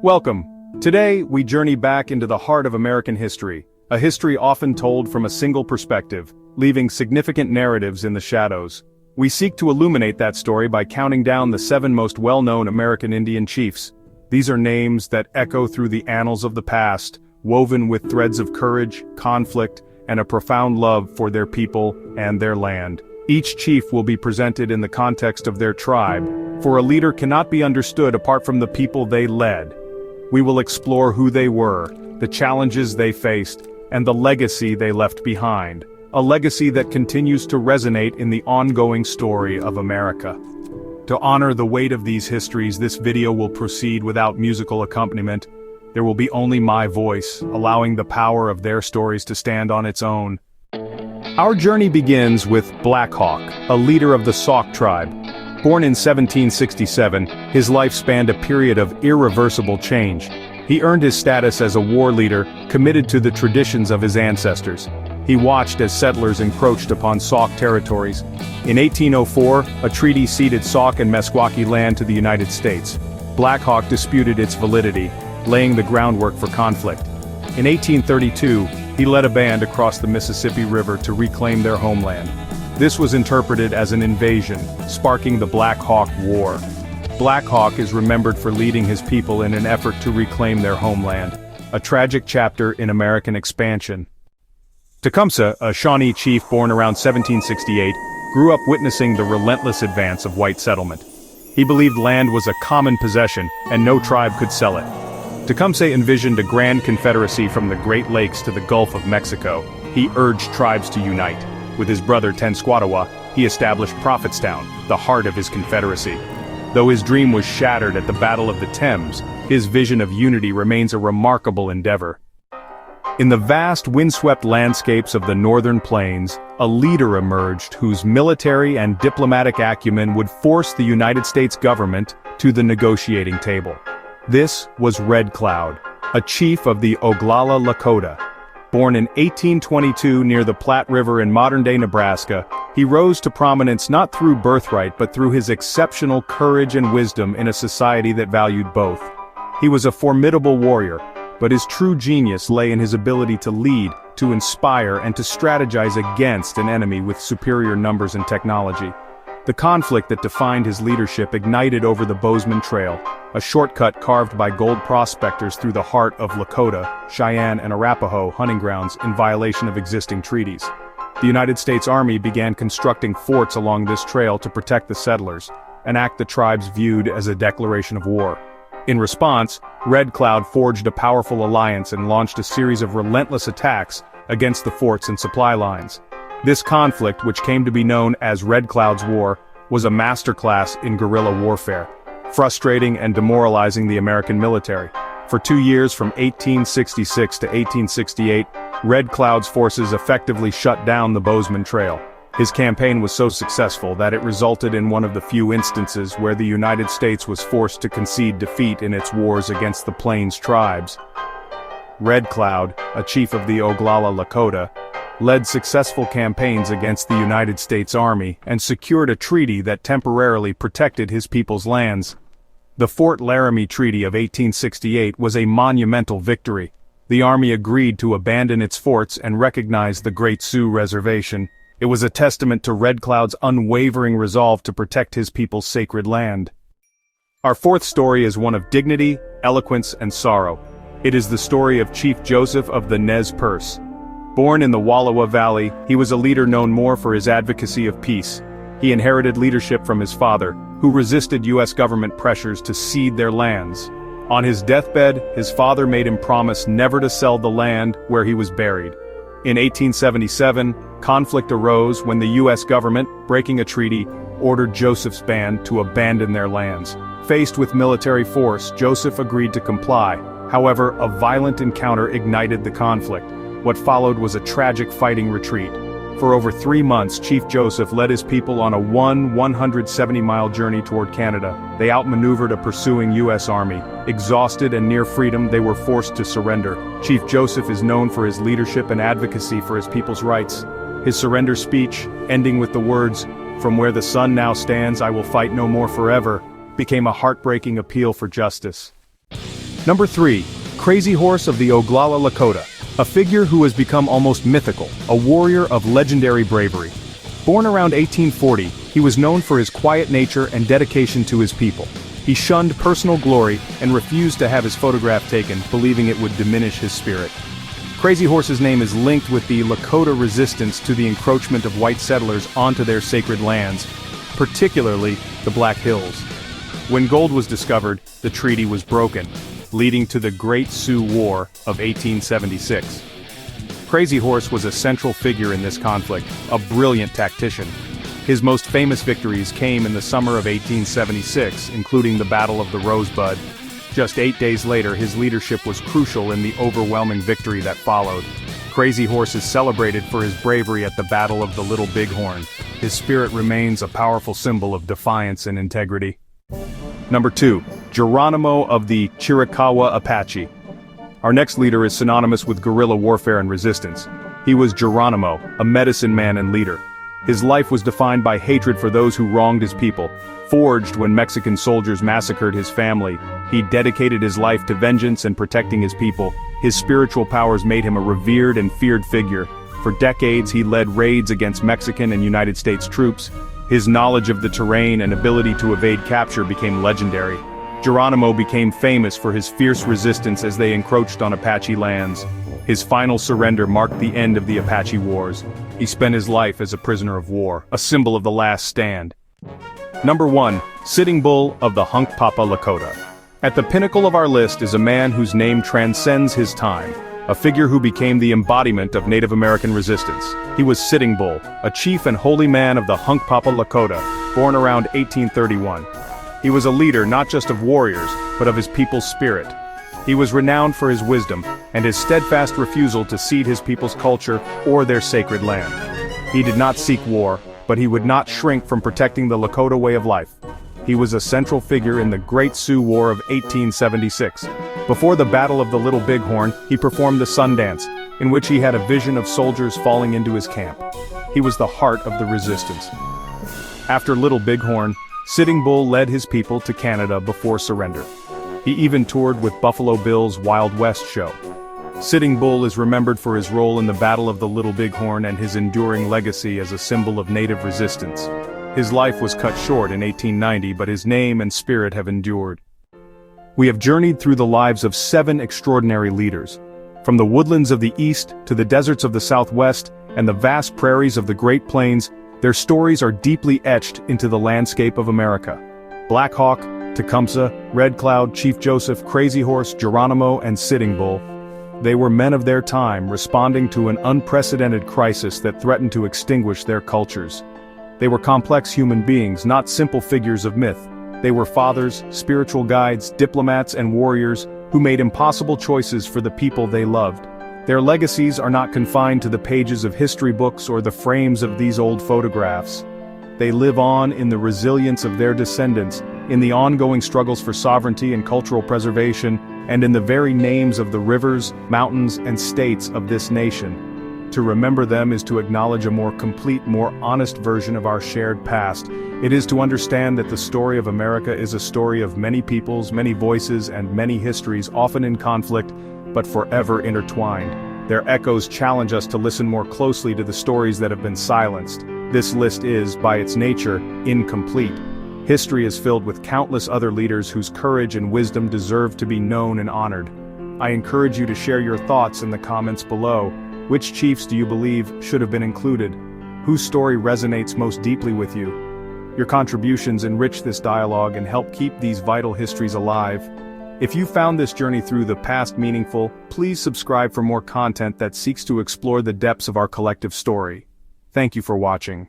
Welcome. Today, we journey back into the heart of American history, a history often told from a single perspective, leaving significant narratives in the shadows. We seek to illuminate that story by counting down the 7 most well-known American Indian chiefs. These are names that echo through the annals of the past, woven with threads of courage, conflict, and a profound love for their people and their land. Each chief will be presented in the context of their tribe, for a leader cannot be understood apart from the people they led. We will explore who they were, the challenges they faced, and the legacy they left behind. A legacy that continues to resonate in the ongoing story of America. To honor the weight of these histories, this video will proceed without musical accompaniment. There will be only my voice, allowing the power of their stories to stand on its own. Our journey begins with Black Hawk, a leader of the Sauk tribe. Born in 1767, his life spanned a period of irreversible change. He earned his status as a war leader, committed to the traditions of his ancestors. He watched as settlers encroached upon Sauk territories. In 1804, a treaty ceded Sauk and Meskwaki land to the United States. Black Hawk disputed its validity, laying the groundwork for conflict. In 1832, he led a band across the Mississippi River to reclaim their homeland. This was interpreted as an invasion, sparking the Black Hawk War. Black Hawk is remembered for leading his people in an effort to reclaim their homeland, a tragic chapter in American expansion. Tecumseh, a Shawnee chief born around 1768, grew up witnessing the relentless advance of white settlement. He believed land was a common possession, and no tribe could sell it. Tecumseh envisioned a grand confederacy from the Great Lakes to the Gulf of Mexico. He urged tribes to unite. With his brother Tenskwatawa, he established Prophetstown, the heart of his confederacy. Though his dream was shattered at the Battle of the Thames, his vision of unity remains a remarkable endeavor. In the vast windswept landscapes of the northern plains, a leader emerged whose military and diplomatic acumen would force the United States government to the negotiating table. This was Red Cloud, a chief of the Oglala Lakota. Born in 1822 near the Platte River in modern-day Nebraska, he rose to prominence not through birthright but through his exceptional courage and wisdom in a society that valued both. He was a formidable warrior, but his true genius lay in his ability to lead, to inspire, and to strategize against an enemy with superior numbers and technology. The conflict that defined his leadership ignited over the Bozeman Trail, a shortcut carved by gold prospectors through the heart of Lakota, Cheyenne, and Arapaho hunting grounds in violation of existing treaties. The United States Army began constructing forts along this trail to protect the settlers, an act the tribes viewed as a declaration of war. In response, Red Cloud forged a powerful alliance and launched a series of relentless attacks against the forts and supply lines. This conflict, which came to be known as Red Cloud's War, was a masterclass in guerrilla warfare, frustrating and demoralizing the American military. For 2 years from 1866 to 1868, Red Cloud's forces effectively shut down the Bozeman Trail. His campaign was so successful that it resulted in one of the few instances where the United States was forced to concede defeat in its wars against the Plains tribes. Red Cloud, a chief of the Oglala Lakota, led successful campaigns against the United States Army and secured a treaty that temporarily protected his people's lands. The Fort Laramie Treaty of 1868 was a monumental victory. The Army agreed to abandon its forts and recognize the Great Sioux Reservation. It was a testament to Red Cloud's unwavering resolve to protect his people's sacred land. Our fourth story is one of dignity, eloquence, and sorrow. It is the story of Chief Joseph of the Nez Perce. Born in the Wallowa Valley, he was a leader known more for his advocacy of peace. He inherited leadership from his father, who resisted U.S. government pressures to cede their lands. On his deathbed, his father made him promise never to sell the land where he was buried. In 1877, conflict arose when the U.S. government, breaking a treaty, ordered Joseph's band to abandon their lands. Faced with military force, Joseph agreed to comply. However, a violent encounter ignited the conflict. What followed was a tragic fighting retreat. For over 3 months, Chief Joseph led his people on a 170-mile journey toward Canada. They outmaneuvered a pursuing U.S. Army. Exhausted and near freedom, they were forced to surrender. Chief Joseph is known for his leadership and advocacy for his people's rights. His surrender speech, ending with the words, "From where the sun now stands, I will fight no more forever," became a heartbreaking appeal for justice. Number 3. Crazy Horse of the Oglala Lakota, a figure who has become almost mythical, a warrior of legendary bravery. Born around 1840, he was known for his quiet nature and dedication to his people. He shunned personal glory and refused to have his photograph taken, believing it would diminish his spirit. Crazy Horse's name is linked with the Lakota resistance to the encroachment of white settlers onto their sacred lands, particularly the Black Hills. When gold was discovered, the treaty was broken, leading to the Great Sioux War of 1876. Crazy Horse was a central figure in this conflict, a brilliant tactician. His most famous victories came in the summer of 1876, including the Battle of the Rosebud. Just 8 days later, his leadership was crucial in the overwhelming victory that followed. Crazy Horse is celebrated for his bravery at the Battle of the Little Bighorn. His spirit remains a powerful symbol of defiance and integrity. Number 2. Geronimo of the Chiricahua Apache. Our next leader is synonymous with guerrilla warfare and resistance. He was Geronimo, a medicine man and leader. His life was defined by hatred for those who wronged his people. Forged when Mexican soldiers massacred his family, he dedicated his life to vengeance and protecting his people. His spiritual powers made him a revered and feared figure. For decades he led raids against Mexican and United States troops. His knowledge of the terrain and ability to evade capture became legendary. Geronimo became famous for his fierce resistance as they encroached on Apache lands. His final surrender marked the end of the Apache Wars. He spent his life as a prisoner of war, a symbol of the last stand. Number 1. Sitting Bull of the Hunkpapa Lakota. At the pinnacle of our list is a man whose name transcends his time, a figure who became the embodiment of Native American resistance. He was Sitting Bull, a chief and holy man of the Hunkpapa Lakota, born around 1831. He was a leader not just of warriors, but of his people's spirit. He was renowned for his wisdom and his steadfast refusal to cede his people's culture or their sacred land. He did not seek war, but he would not shrink from protecting the Lakota way of life. He was a central figure in the Great Sioux War of 1876. Before the Battle of the Little Bighorn, he performed the Sun Dance, in which he had a vision of soldiers falling into his camp. He was the heart of the resistance. After Little Bighorn, Sitting Bull led his people to Canada before surrender. He even toured with Buffalo Bill's Wild West show. Sitting Bull is remembered for his role in the Battle of the Little Bighorn and his enduring legacy as a symbol of Native resistance. His life was cut short in 1890, but his name and spirit have endured. We have journeyed through the lives of 7 extraordinary leaders. From the woodlands of the East to the deserts of the Southwest and the vast prairies of the Great Plains, their stories are deeply etched into the landscape of America. Black Hawk, Tecumseh, Red Cloud, Chief Joseph, Crazy Horse, Geronimo, and Sitting Bull. They were men of their time, responding to an unprecedented crisis that threatened to extinguish their cultures. They were complex human beings, not simple figures of myth. They were fathers, spiritual guides, diplomats, and warriors who made impossible choices for the people they loved. Their legacies are not confined to the pages of history books or the frames of these old photographs. They live on in the resilience of their descendants, in the ongoing struggles for sovereignty and cultural preservation, and in the very names of the rivers, mountains, and states of this nation. To remember them is to acknowledge a more complete, more honest version of our shared past. It is to understand that the story of America is a story of many peoples, many voices, and many histories, often in conflict, but forever intertwined. Their echoes challenge us to listen more closely to the stories that have been silenced. This list is, by its nature, incomplete. History is filled with countless other leaders whose courage and wisdom deserve to be known and honored. I encourage you to share your thoughts in the comments below. Which chiefs do you believe should have been included? Whose story resonates most deeply with you? Your contributions enrich this dialogue and help keep these vital histories alive. If you found this journey through the past meaningful, please subscribe for more content that seeks to explore the depths of our collective story. Thank you for watching.